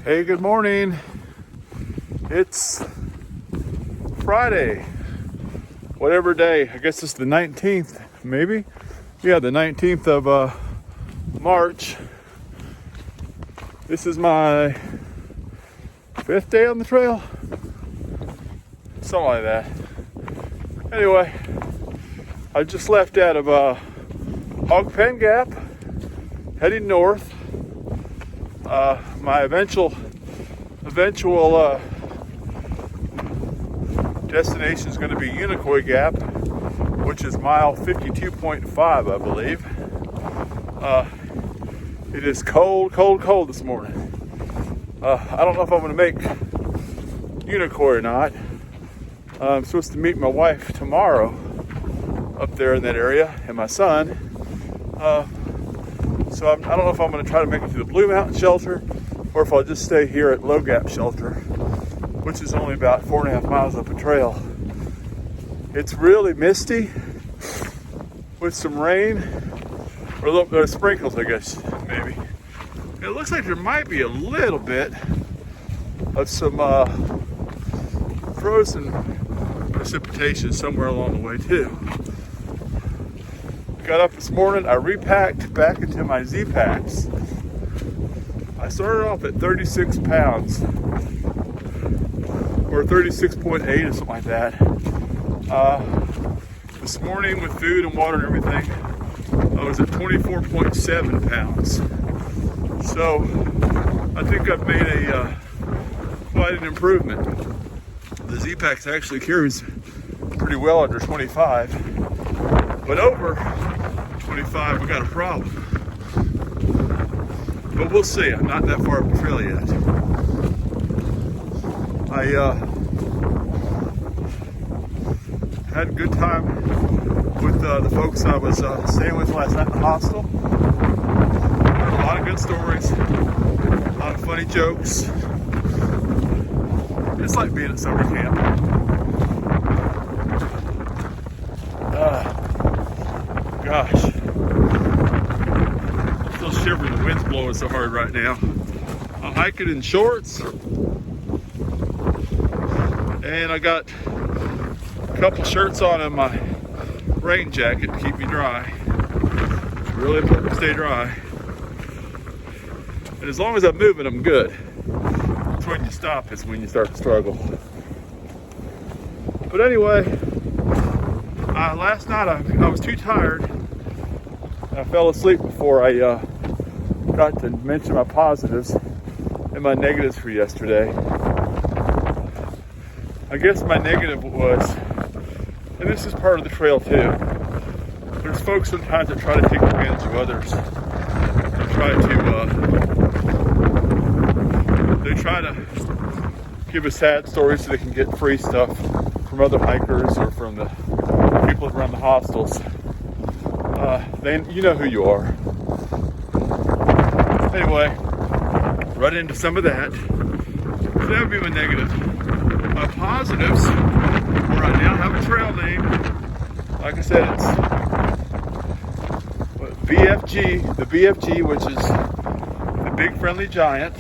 Hey, good morning. It's Friday, whatever day. I guess it's the 19th, maybe? Yeah, the 19th of March. This is my 5th day on the trail. Something like that. Anyway, I just left out of Hogpen Gap, heading north. My eventual destination is going to be Unicoi Gap, which is mile 52.5, I believe. It is cold this morning. I don't know if I'm going to make Unicoi or not. I'm supposed to meet my wife tomorrow up there in that area, and my son. So I don't know if I'm going to try to make it to the Blue Mtn shelter, or if I'll just stay here at Low Gap shelter, which is only about 4.5 miles up a trail. It's really misty with some rain, or little sprinkles, I guess, maybe. It looks like there might be a little bit of some frozen precipitation somewhere along the way too. Got up this morning, I repacked back into my Z-Packs. I started off at 36 pounds, or 36.8 or something like that. This morning with food and water and everything, I was at 24.7 pounds. So I think I've made quite an improvement. The Z-Packs actually carries pretty well under 25, but over 25 we got a problem. But we'll see. I'm not that far up the trail yet. I had a good time with the folks I was staying with last night in the hostel. Heard a lot of good stories, a lot of funny jokes. It's like being at summer camp. Gosh. I'm still shivering. The wind's blowing so hard right now. I'm hiking in shorts. And I got a couple shirts on in my rain jacket to keep me dry. It's really important to stay dry. And as long as I'm moving, I'm good. It's when you stop is when you start to struggle. But anyway, last night I was too tired. I fell asleep before I got to mention my positives and my negatives for yesterday. I guess my negative was, and this is part of the trail too, there's folks sometimes that try to take advantage of others. They try to give a sad story so they can get free stuff from other hikers or from the people around the hostels. You know who you are. Anyway, run into some of that. So that would be my negative. My positives, where I now have a trail name. Like I said, it's BFG, the BFG, which is the Big Friendly Giant,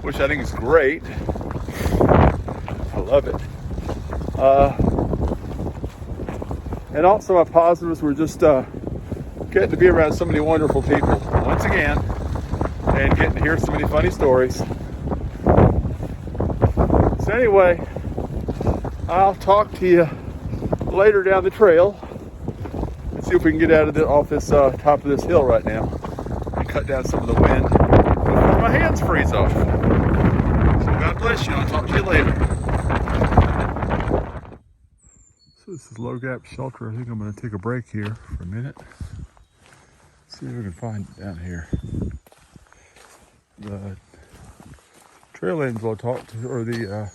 which I think is great. I love it. And also my positives were just getting to be around so many wonderful people once again, and getting to hear so many funny stories. So anyway, I'll talk to you later down the trail and see if we can get off this top of this hill right now and cut down some of the wind before my hands freeze off. So God bless you. I'll talk to you later. So this is Low Gap Shelter. I think I'm going to take a break here for a minute. See if we can find it down here. The trail angel I talked to, or the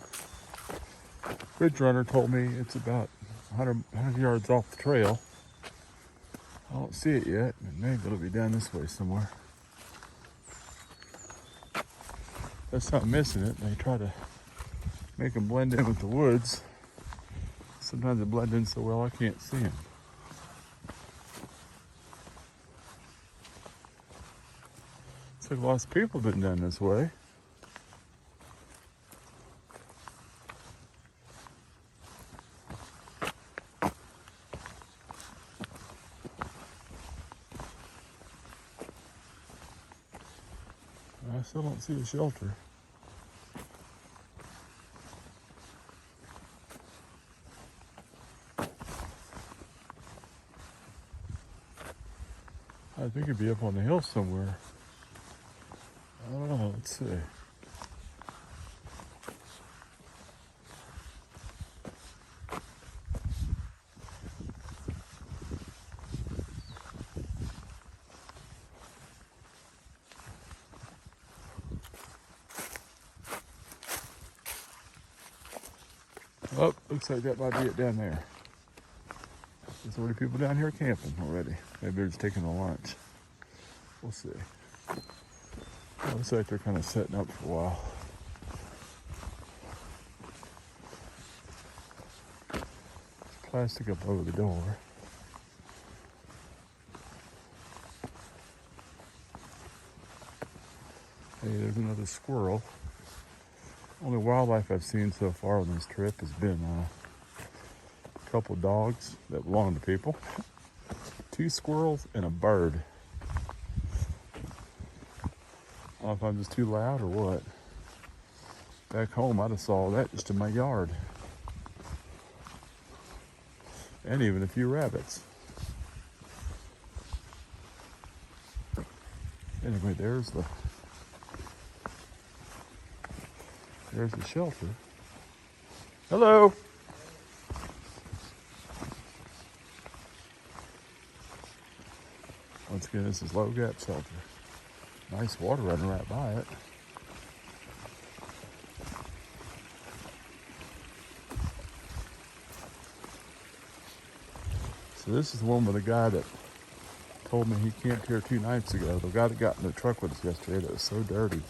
bridge runner told me it's about 100 yards off the trail. I don't see it yet, but maybe it'll be down this way somewhere. That's not missing it. They try to make them blend in with the woods. Sometimes they blend in so well I can't see them. Looks like lots of people have been down this way. I still don't see a shelter. I think it'd be up on the hill somewhere. I don't know, let's see. Oh, looks like that might be it down there. There's already people down here camping already. Maybe they're just taking a lunch. We'll see. It looks like they're kind of setting up for a while. There's plastic up over the door. Hey, there's another squirrel. Only wildlife I've seen so far on this trip has been a couple dogs that belong to people, 2 squirrels, and a bird. I don't know if I'm just too loud or what. Back home, I'd have saw that just in my yard. And even a few rabbits. Anyway, there's the shelter. Hello. Once again, this is Low Gap Shelter. Nice water running right by it. So this is the one with the guy that told me he camped here 2 nights ago. The guy that got in the truck with us yesterday that was so dirty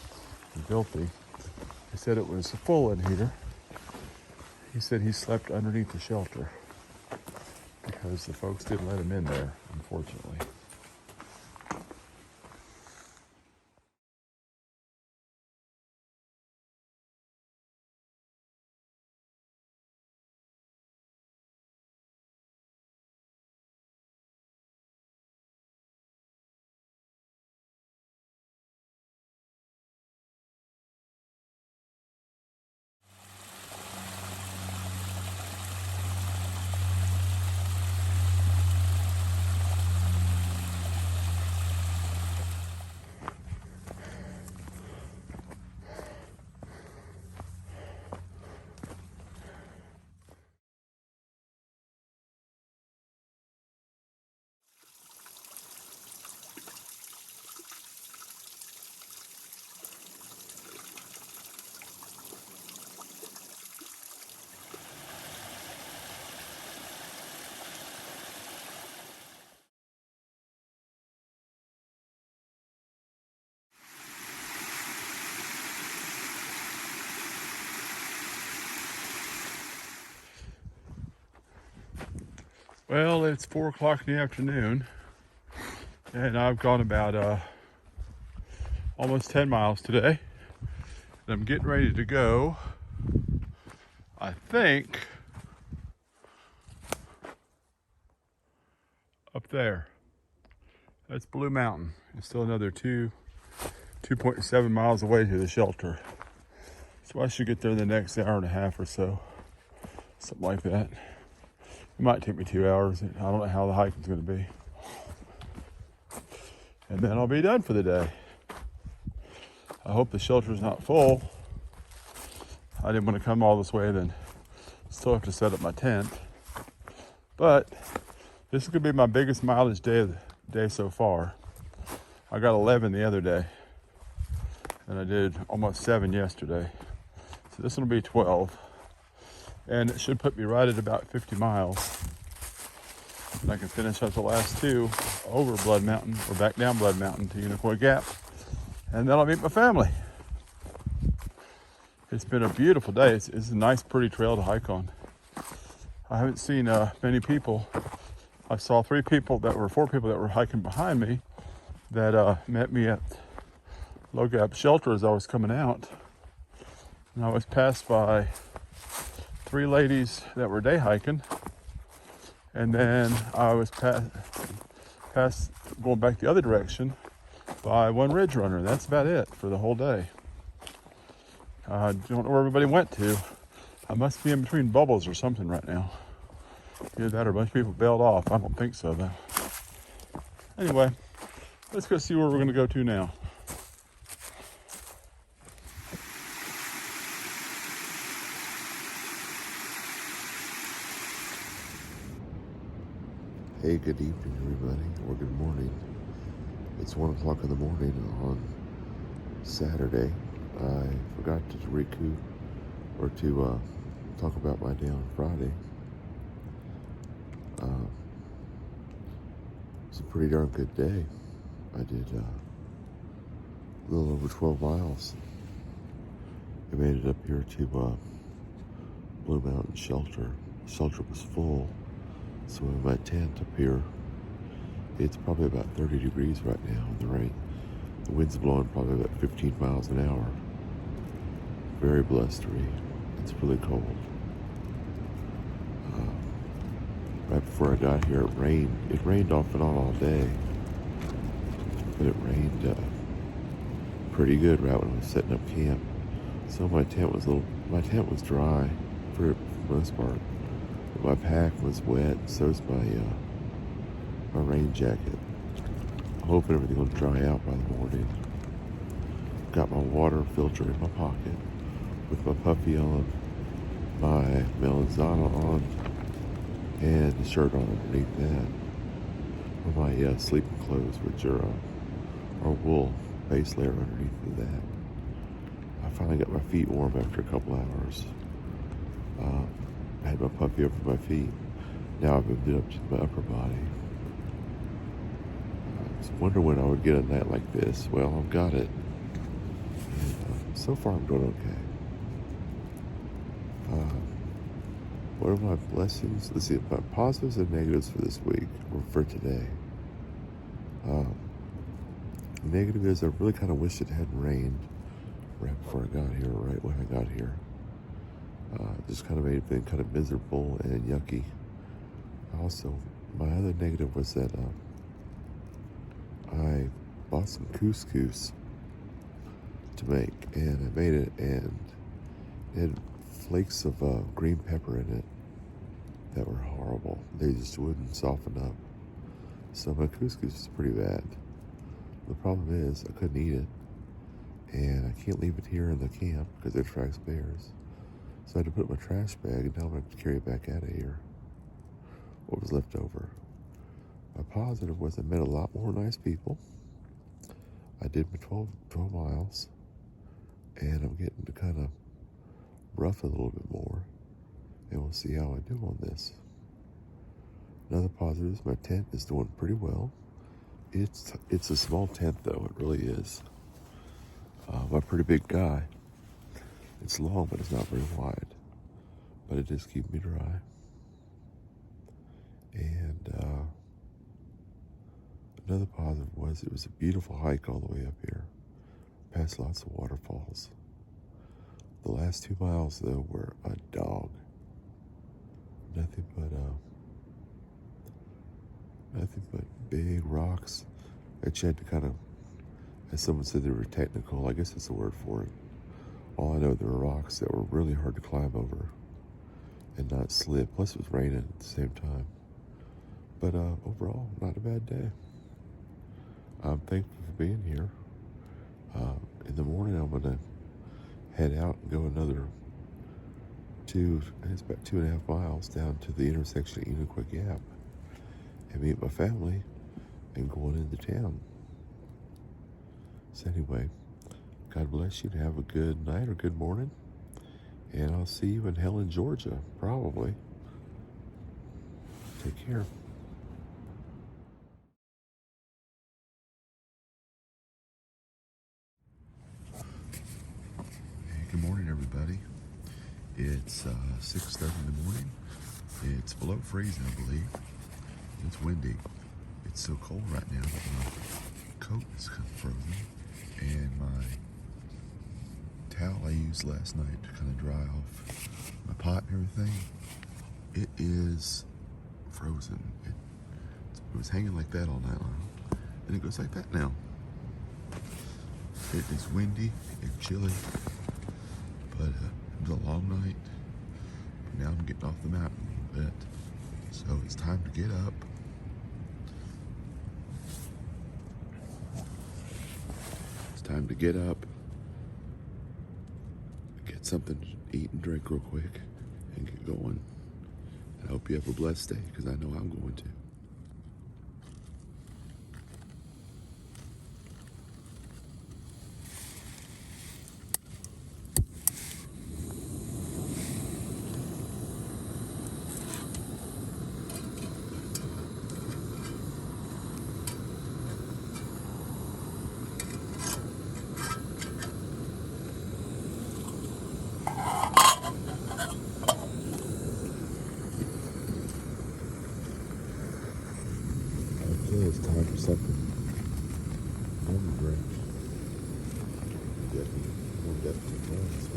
and filthy. He said it was full in here. He said he slept underneath the shelter because the folks didn't let him in there, unfortunately. Well, it's 4 o'clock in the afternoon, and I've gone about almost 10 miles today. And I'm getting ready to go, I think, up there. That's Blue Mountain. It's still another 2.7 miles away to the shelter. So I should get there in the next hour and a half or so, something like that. It might take me 2 hours. I don't know how the hiking's going to be. And then I'll be done for the day. I hope the shelter's not full. I didn't want to come all this way, then still have to set up my tent. But this is going to be my biggest mileage day so far. I got 11 the other day, and I did almost 7 yesterday. So this will be 12. And it should put me right at about 50 miles. And I can finish up the last 2 over Blood Mountain, or back down Blood Mountain to Unicoi Gap. And then I'll meet my family. It's been a beautiful day. It's a nice, pretty trail to hike on. I haven't seen many people. I saw 4 people that were hiking behind me that met me at Low Gap Shelter as I was coming out. And I was passed by 3 ladies that were day hiking, and then I was past going back the other direction by one ridge runner. That's about it for the whole day. I don't know where everybody went to. I must be in between bubbles or something right now. Either that or a bunch of people bailed off. I don't think so though. Anyway, let's go see where we're gonna go to now. Hey, good evening, everybody, or good morning. It's 1 o'clock in the morning on Saturday. I forgot to recoup or to talk about my day on Friday. It's a pretty darn good day. I did a little over 12 miles. I made it up here to Blue Mountain shelter. The shelter was full. So in my tent up here, it's probably about 30 degrees right now in the rain. The wind's blowing probably about 15 miles an hour. Very blustery. It's really cold. Right before I got here, it rained. It rained off and on all day. But it rained pretty good right when I was setting up camp. So my tent was dry for the most part. My pack was wet, so is my rain jacket. I'm hoping everything will dry out by the morning. Got my water filter in my pocket with my puffy on, my melanzana on, and the shirt on underneath that. Or my sleeping clothes, which are wool base layer underneath of that. I finally got my feet warm after a couple hours. I had my puppy over my feet. Now I've moved it up to my upper body. I was wondering when I would get a night like this. Well, I've got it. And, so far I'm doing okay. What are my blessings? Let's see, my positives and negatives for this week, or for today. The negative is I really kind of wish it hadn't rained right before I got here, right when I got here. Just kind of made everything kind of miserable and yucky. Also, my other negative was that I bought some couscous to make, and I made it, and it had flakes of green pepper in it that were horrible. They just wouldn't soften up. So my couscous is pretty bad. The problem is I couldn't eat it, and I can't leave it here in the camp because it attracts bears. So I had to put it in my trash bag, and now I'm going to have to carry it back out of here. What was left over. My positive was I met a lot more nice people. I did my 12 miles, and I'm getting to kind of rough a little bit more, and we'll see how I do on this. Another positive is my tent is doing pretty well. It's a small tent, though. It really is. I'm a pretty big guy. It's long, but it's not very wide. But it does keep me dry. And another positive was it was a beautiful hike all the way up here. Past lots of waterfalls. The last 2 miles, though, were a dog. Nothing but big rocks that you had to kind of, as someone said, they were technical. I guess that's the word for it. All I know, there were rocks that were really hard to climb over and not slip. Plus, it was raining at the same time. But overall, not a bad day. I'm thankful for being here. In the morning, I'm going to head out and go another it's about 2.5 miles down to the intersection of Unicoi Gap and meet my family and going into town. So anyway, God bless you and have a good night or good morning. And I'll see you in Helen, Georgia, probably. Take care. Hey, good morning, everybody. It's 6:30 in the morning. It's below freezing, I believe. It's windy. It's so cold right now that my coat is kind of frozen, and my towel I used last night to kind of dry off my pot and everything, it is frozen. It was hanging like that all night long, and it goes like that now. It is windy and chilly, but it was a long night. But now I'm getting off the mountain a little bit, so it's time to get up. It's time to get up, get something to eat and drink real quick, and get going. And I hope you have a blessed day, because I know I'm going to. Okay, it's time for something warm to drink. We'll get to the so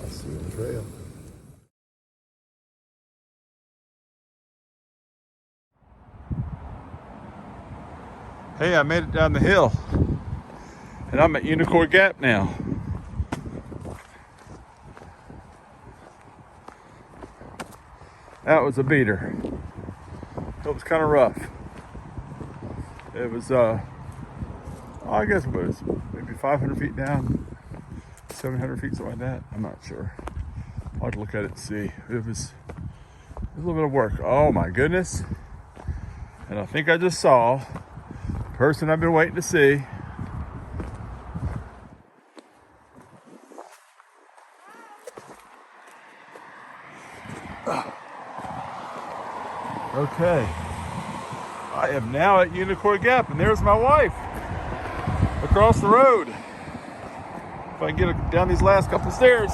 I'll see you on the trail. Hey, I made it down the hill, and I'm at Unicoi Gap now. That was a beater. It was kind of rough. It was, I guess it was maybe 500 feet down, 700 feet, something like that. I'm not sure. I'll have to look at it and see. It was a little bit of work. Oh my goodness. And I think I just saw the person I've been waiting to see. Okay. I am now at Unicoi Gap, and there's my wife across the road. If I can get her down these last couple stairs.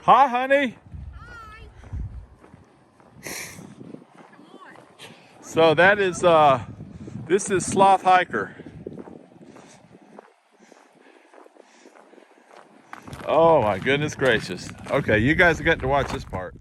Hi, honey. So that is, this is Sloth Hiker. Oh my goodness gracious. Okay, you guys are getting to watch this part.